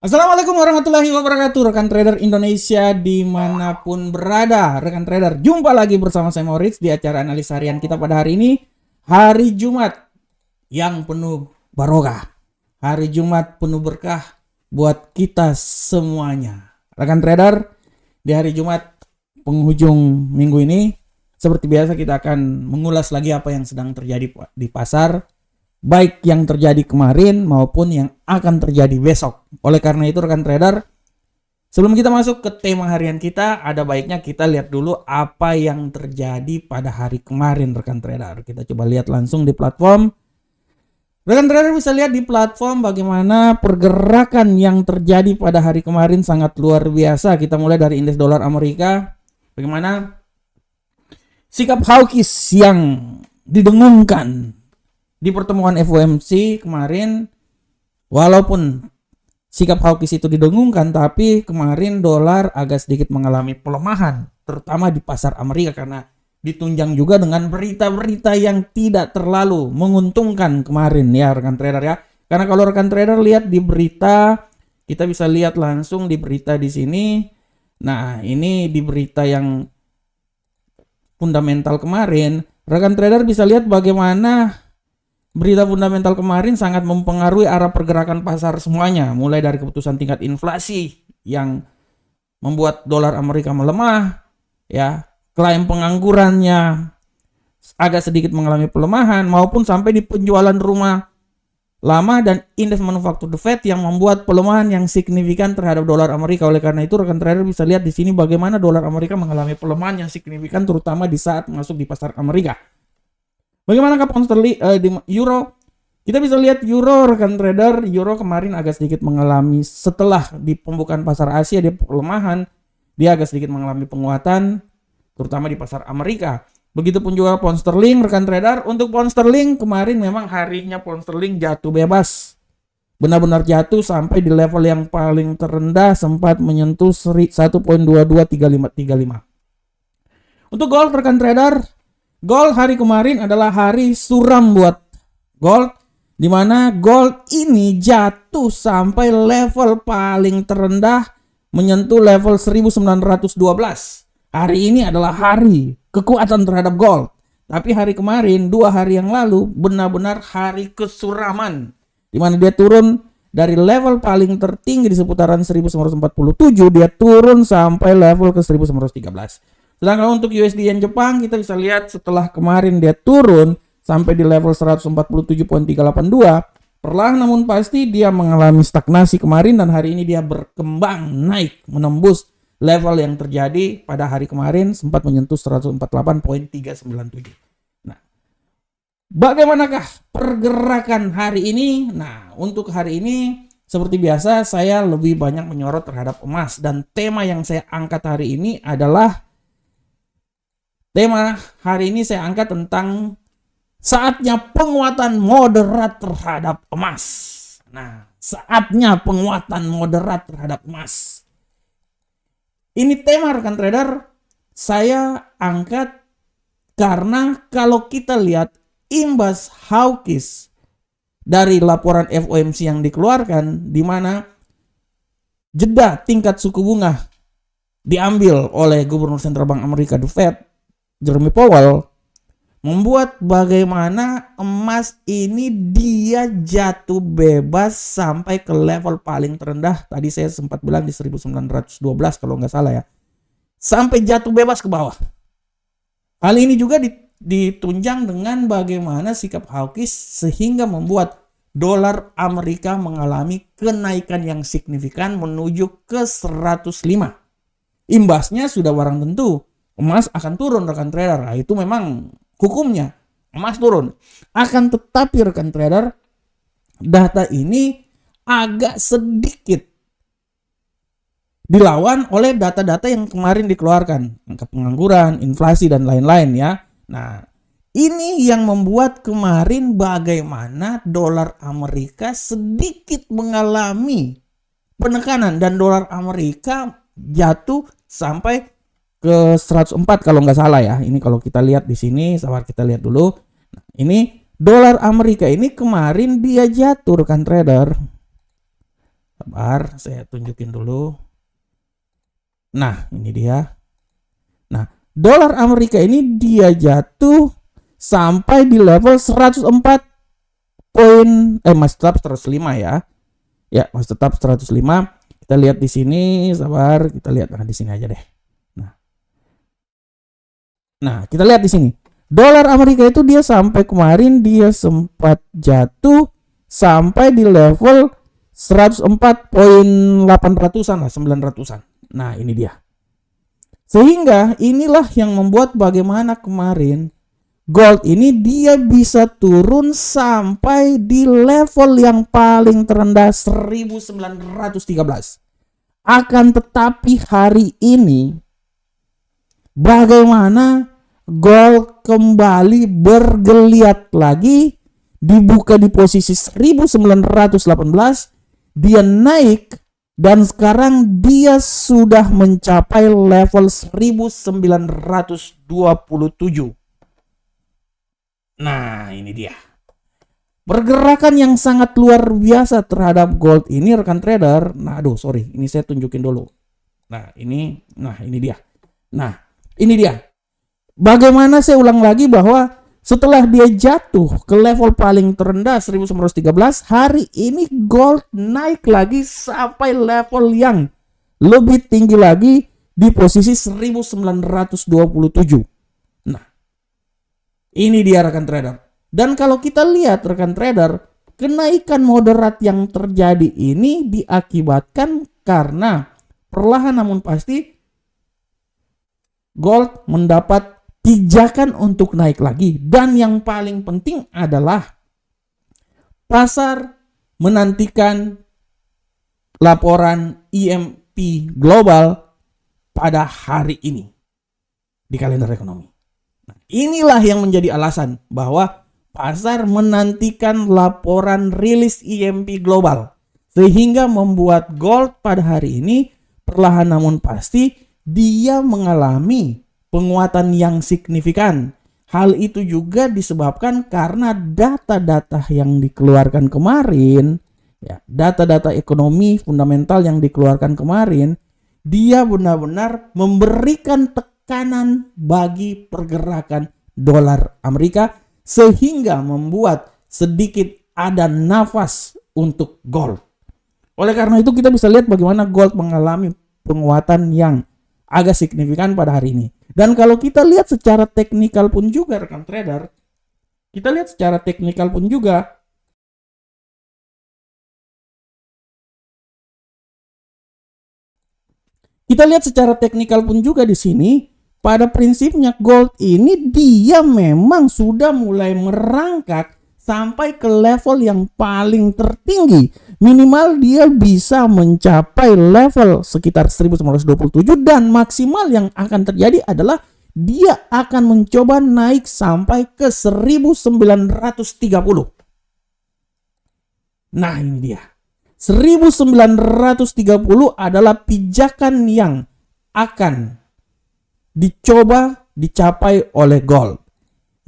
Assalamualaikum warahmatullahi wabarakatuh, rekan trader Indonesia dimanapun berada. Rekan trader, jumpa lagi bersama saya Moritz di acara analis harian kita pada hari ini, hari Jumat yang penuh barokah, hari Jumat penuh berkah buat kita semuanya. Rekan trader, di hari Jumat penghujung minggu ini, seperti biasa kita akan mengulas lagi apa yang sedang terjadi di pasar, baik yang terjadi kemarin maupun yang akan terjadi besok. Oleh karena itu rekan trader, sebelum kita masuk ke tema harian kita, ada baiknya kita lihat dulu apa yang terjadi pada hari kemarin rekan trader. Kita coba lihat langsung di platform. Rekan trader bisa lihat di platform bagaimana pergerakan yang terjadi pada hari kemarin sangat luar biasa. Kita mulai dari indeks dolar Amerika. Bagaimana sikap hawkish yang didengungkan di pertemuan FOMC kemarin, walaupun sikap hawkish itu didengungkan, tapi kemarin dolar agak sedikit mengalami pelemahan, terutama di pasar Amerika karena ditunjang juga dengan berita-berita yang tidak terlalu menguntungkan kemarin ya rekan trader ya. Karena kalau rekan trader lihat di berita, kita bisa lihat langsung di berita di sini. Nah, ini di berita yang fundamental kemarin, rekan trader bisa lihat bagaimana berita fundamental kemarin sangat mempengaruhi arah pergerakan pasar semuanya, mulai dari keputusan tingkat inflasi yang membuat dolar Amerika melemah, ya, klaim penganggurannya agak sedikit mengalami pelemahan, maupun sampai di penjualan rumah lama dan indeks manufaktur The Fed yang membuat pelemahan yang signifikan terhadap dolar Amerika. Oleh karena itu rekan trader bisa lihat di sini bagaimana dolar Amerika mengalami pelemahan yang signifikan terutama di saat masuk di pasar Amerika. Bagaimanakah pound sterling di euro? Kita bisa lihat euro rekan trader, euro kemarin agak sedikit mengalami setelah di pembukaan pasar Asia dia pelemahan, dia agak sedikit mengalami penguatan terutama di pasar Amerika. Begitupun juga pound sterling rekan trader. Untuk pound sterling kemarin memang harinya pound sterling jatuh bebas. Benar-benar jatuh sampai di level yang paling terendah sempat menyentuh 1.223535. Untuk gold rekan trader, gold hari kemarin adalah hari suram buat gold, di mana gold ini jatuh sampai level paling terendah menyentuh level 1912. Hari ini adalah hari kekuatan terhadap gold. Tapi hari kemarin, 2 hari yang lalu, benar-benar hari kesuraman, di mana dia turun dari level paling tertinggi di seputaran 1947, dia turun sampai level ke 1913. Sedangkan untuk USD yen Jepang kita bisa lihat setelah kemarin dia turun sampai di level 147.382, perlahan namun pasti dia mengalami stagnasi kemarin dan hari ini dia berkembang naik menembus level yang terjadi pada hari kemarin sempat menyentuh 148.397. Nah, bagaimanakah pergerakan hari ini? Nah, untuk hari ini seperti biasa saya lebih banyak menyorot terhadap emas dan tema yang saya angkat hari ini adalah tema hari ini saya angkat tentang saatnya penguatan moderat terhadap emas. Nah, saatnya penguatan moderat terhadap emas. Ini tema rekan trader saya angkat karena kalau kita lihat imbas hawkish dari laporan FOMC yang dikeluarkan, di mana jeda tingkat suku bunga diambil oleh Gubernur Sentral Bank Amerika The Fed, Jerome Powell, membuat bagaimana emas ini dia jatuh bebas sampai ke level paling terendah. Tadi saya sempat bilang di 1912 kalau nggak salah ya. Sampai jatuh bebas ke bawah. Hal ini juga ditunjang dengan bagaimana sikap hawkish sehingga membuat dolar Amerika mengalami kenaikan yang signifikan menuju ke 105. Imbasnya sudah barang tentu emas akan turun rekan trader. Nah, itu memang hukumnya, emas turun. Akan tetapi rekan trader, data ini agak sedikit dilawan oleh data-data yang kemarin dikeluarkan, angka pengangguran, inflasi dan lain-lain ya. Nah, ini yang membuat kemarin bagaimana dolar Amerika sedikit mengalami penekanan dan dolar Amerika jatuh sampai ke 104 kalau nggak salah ya. Ini kalau kita lihat di sini, sabar kita lihat dulu. Nah, ini dolar Amerika ini kemarin dia jatuh rekan trader Sabar, saya tunjukin dulu. Nah, ini dia. Nah, dolar Amerika ini dia jatuh sampai di level 104 masih tetap 105 ya. Ya, masih tetap 105. Kita lihat di sini, sabar, kita lihat di sini aja deh. Nah, kita lihat di sini. Dolar Amerika itu dia sampai kemarin dia sempat jatuh sampai di level 104.800-an lah, 900-an. Nah, ini dia. Sehingga inilah yang membuat bagaimana kemarin gold ini dia bisa turun sampai di level yang paling terendah 1913. Akan tetapi hari ini bagaimana gold kembali bergeliat lagi, dibuka di posisi 1918, dia naik dan sekarang dia sudah mencapai level 1927. Nah, ini dia. Pergerakan yang sangat luar biasa terhadap gold ini rekan trader. Nah, ini saya tunjukin dulu. Nah, ini dia. Nah, ini dia. Bagaimana saya ulang lagi bahwa setelah dia jatuh ke level paling terendah 1913, hari ini gold naik lagi sampai level yang lebih tinggi lagi di posisi 1927. Nah, ini dia rekan trader. Dan kalau kita lihat rekan trader, kenaikan moderat yang terjadi ini diakibatkan karena perlahan namun pasti gold mendapat pijakan untuk naik lagi. Dan yang paling penting adalah pasar menantikan laporan IMF global pada hari ini di kalender ekonomi. Nah, inilah yang menjadi alasan bahwa pasar menantikan laporan rilis IMF global sehingga membuat gold pada hari ini perlahan namun pasti dia mengalami penguatan yang signifikan. Hal itu juga disebabkan karena data-data yang dikeluarkan kemarin, ya, data-data ekonomi fundamental yang dikeluarkan kemarin, dia benar-benar memberikan tekanan bagi pergerakan dolar Amerika sehingga membuat sedikit ada nafas untuk gold. Oleh karena itu kita bisa lihat bagaimana gold mengalami penguatan yang agak signifikan pada hari ini. Dan kalau kita lihat secara teknikal pun juga rekan trader, kita lihat secara teknikal pun juga di sini pada prinsipnya gold ini dia memang sudah mulai merangkak sampai ke level yang paling tertinggi. Minimal dia bisa mencapai level sekitar 1927 dan maksimal yang akan terjadi adalah dia akan mencoba naik sampai ke 1930. Nah, ini dia. 1930 adalah pijakan yang akan dicoba dicapai oleh gold.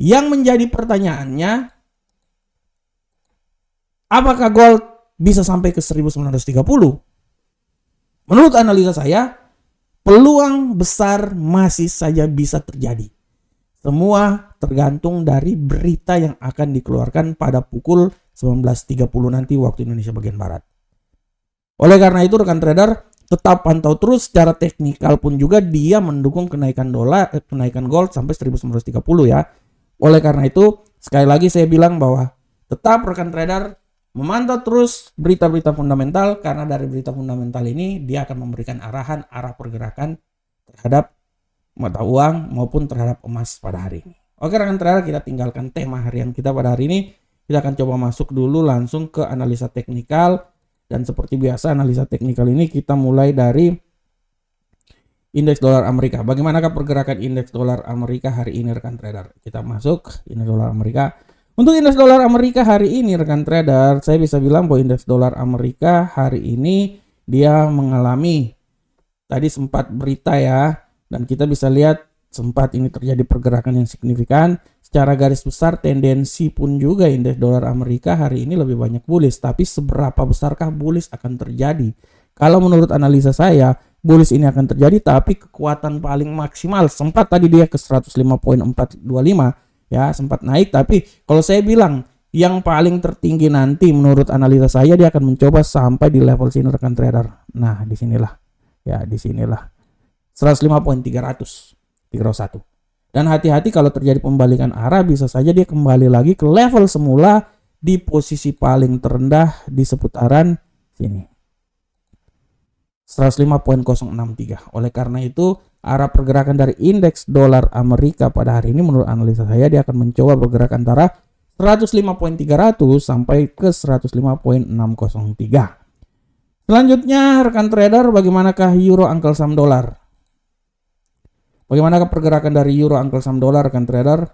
Yang menjadi pertanyaannya, apakah gold bisa sampai ke 1930? Menurut analisa saya, peluang besar masih saja bisa terjadi. Semua tergantung dari berita yang akan dikeluarkan pada pukul 19.30 nanti waktu Indonesia bagian Barat. Oleh karena itu rekan trader, tetap pantau terus secara teknikal pun juga dia mendukung kenaikan gold sampai 1930 ya. Oleh karena itu, sekali lagi saya bilang bahwa tetap rekan trader memantau terus berita-berita fundamental, karena dari berita fundamental ini dia akan memberikan arah pergerakan terhadap mata uang maupun terhadap emas pada hari ini. Oke rekan trader, kita tinggalkan tema harian kita pada hari ini. Kita akan coba masuk dulu langsung ke analisa teknikal. Dan seperti biasa analisa teknikal ini kita mulai dari indeks dolar Amerika. Bagaimanakah pergerakan indeks dolar Amerika hari ini rekan trader? Kita masuk indeks dolar Amerika. Untuk indeks dolar Amerika hari ini rekan trader, saya bisa bilang bahwa indeks dolar Amerika hari ini dia mengalami tadi sempat berita ya, dan kita bisa lihat sempat ini terjadi pergerakan yang signifikan secara garis besar tendensi pun juga indeks dolar Amerika hari ini lebih banyak bullish. Tapi seberapa besarkah bullish akan terjadi? Kalau menurut analisa saya, bullish ini akan terjadi, tapi kekuatan paling maksimal sempat tadi dia ke 105.425 ya, sempat naik. Tapi kalau saya bilang yang paling tertinggi nanti menurut analisa saya, dia akan mencoba sampai di level sini rekan trader. Nah, disinilah ya, disinilah 105.301. Dan hati-hati kalau terjadi pembalikan arah, bisa saja dia kembali lagi ke level semula di posisi paling terendah di seputaran sini, 105.063. Oleh karena itu, arah pergerakan dari indeks dolar Amerika pada hari ini menurut analisa saya, dia akan mencoba bergerak antara 105.300 sampai ke 105.603. Selanjutnya rekan trader, bagaimanakah euro angkel saham dolar? Bagaimanakah pergerakan dari euro angkel saham dolar rekan trader?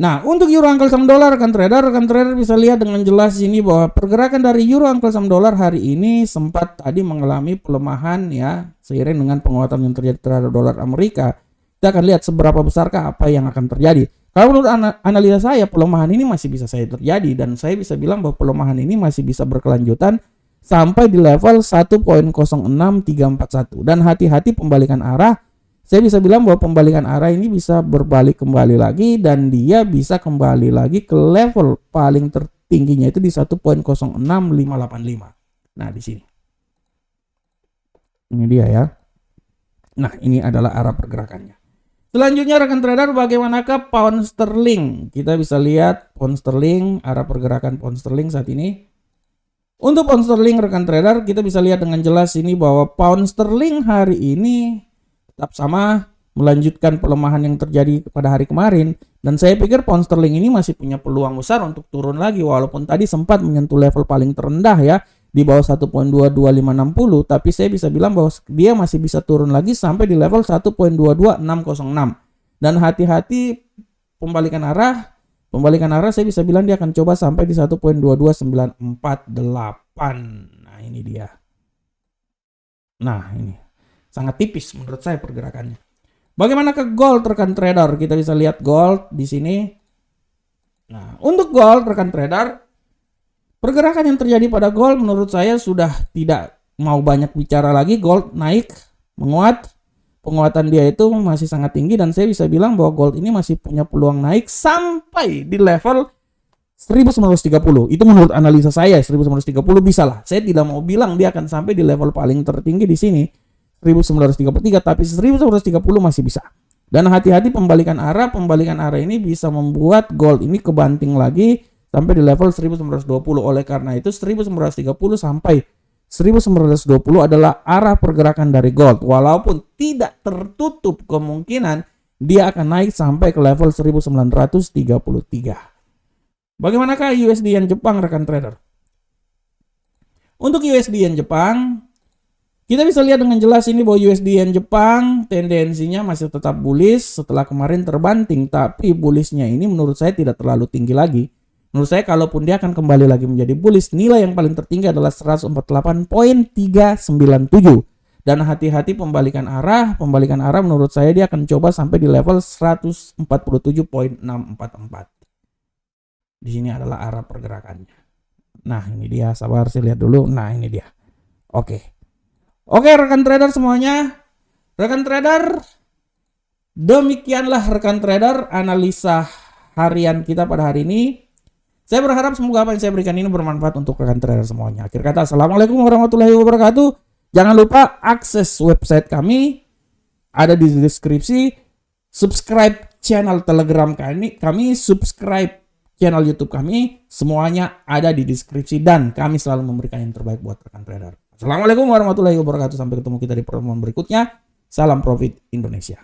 Nah, untuk euro angkel saham dolar rekan trader bisa lihat dengan jelas ini bahwa pergerakan dari euro angkel saham dolar hari ini sempat tadi mengalami pelemahan ya, seiring dengan penguatan yang terjadi terhadap dolar Amerika. Kita akan lihat seberapa besarkah apa yang akan terjadi. Kalau menurut analisa saya, pelemahan ini masih bisa saya terjadi, dan saya bisa bilang bahwa pelemahan ini masih bisa berkelanjutan sampai di level 1.06341. Dan hati-hati pembalikan arah. Saya bisa bilang bahwa pembalikan arah ini bisa berbalik kembali lagi, dan dia bisa kembali lagi ke level paling tertingginya itu di 1.06585. Nah, di sini. Ini dia ya. Nah, ini adalah arah pergerakannya. Selanjutnya rekan trader, bagaimanakah pound sterling? Kita bisa lihat pound sterling, arah pergerakan pound sterling saat ini. Untuk pound sterling rekan trader, kita bisa lihat dengan jelas ini bahwa pound sterling hari ini tetap sama, melanjutkan pelemahan yang terjadi pada hari kemarin. Dan saya pikir pound sterling ini masih punya peluang besar untuk turun lagi, walaupun tadi sempat menyentuh level paling terendah ya, di bawah 1.22560, tapi saya bisa bilang bahwa dia masih bisa turun lagi sampai di level 1.22606. Dan hati-hati pembalikan arah saya bisa bilang dia akan coba sampai di 1.22948. Nah, ini dia. Nah, ini sangat tipis menurut saya pergerakannya. Bagaimana ke gold rekan trader? Kita bisa lihat gold di sini. Nah, untuk gold rekan trader, pergerakan yang terjadi pada gold menurut saya sudah tidak mau banyak bicara lagi. Gold naik, menguat. Penguatan dia itu masih sangat tinggi, dan saya bisa bilang bahwa gold ini masih punya peluang naik sampai di level 1930. Itu menurut analisa saya, 1930 bisa lah. Saya tidak mau bilang dia akan sampai di level paling tertinggi di sini 1933, tapi 1930 masih bisa. Dan hati-hati pembalikan arah ini bisa membuat gold ini kebanting lagi sampai di level 1920. Oleh karena itu 1930 sampai 1920 adalah arah pergerakan dari gold, walaupun tidak tertutup kemungkinan dia akan naik sampai ke level 1933. Bagaimanakah USD yen Jepang rekan trader? Untuk USD yen Jepang, kita bisa lihat dengan jelas ini bahwa USD yen Jepang tendensinya masih tetap bullish setelah kemarin terbanting, tapi bullishnya ini menurut saya tidak terlalu tinggi lagi. Menurut saya kalaupun dia akan kembali lagi menjadi bullish, nilai yang paling tertinggi adalah 148.397. Dan hati-hati pembalikan arah menurut saya dia akan coba sampai di level 147.644. Di sini adalah arah pergerakannya. Nah, ini dia, sabar saya lihat dulu. Nah, ini dia. Oke, rekan trader semuanya. Rekan trader, demikianlah rekan trader analisa harian kita pada hari ini. Saya berharap semoga apa yang saya berikan ini bermanfaat untuk rekan trader semuanya. Akhir kata, assalamualaikum warahmatullahi wabarakatuh. Jangan lupa akses website kami, ada di deskripsi. Subscribe channel Telegram kami, subscribe channel YouTube kami, semuanya ada di deskripsi, dan kami selalu memberikan yang terbaik buat rekan trader. Assalamualaikum warahmatullahi wabarakatuh. Sampai ketemu kita di pertemuan berikutnya. Salam profit Indonesia.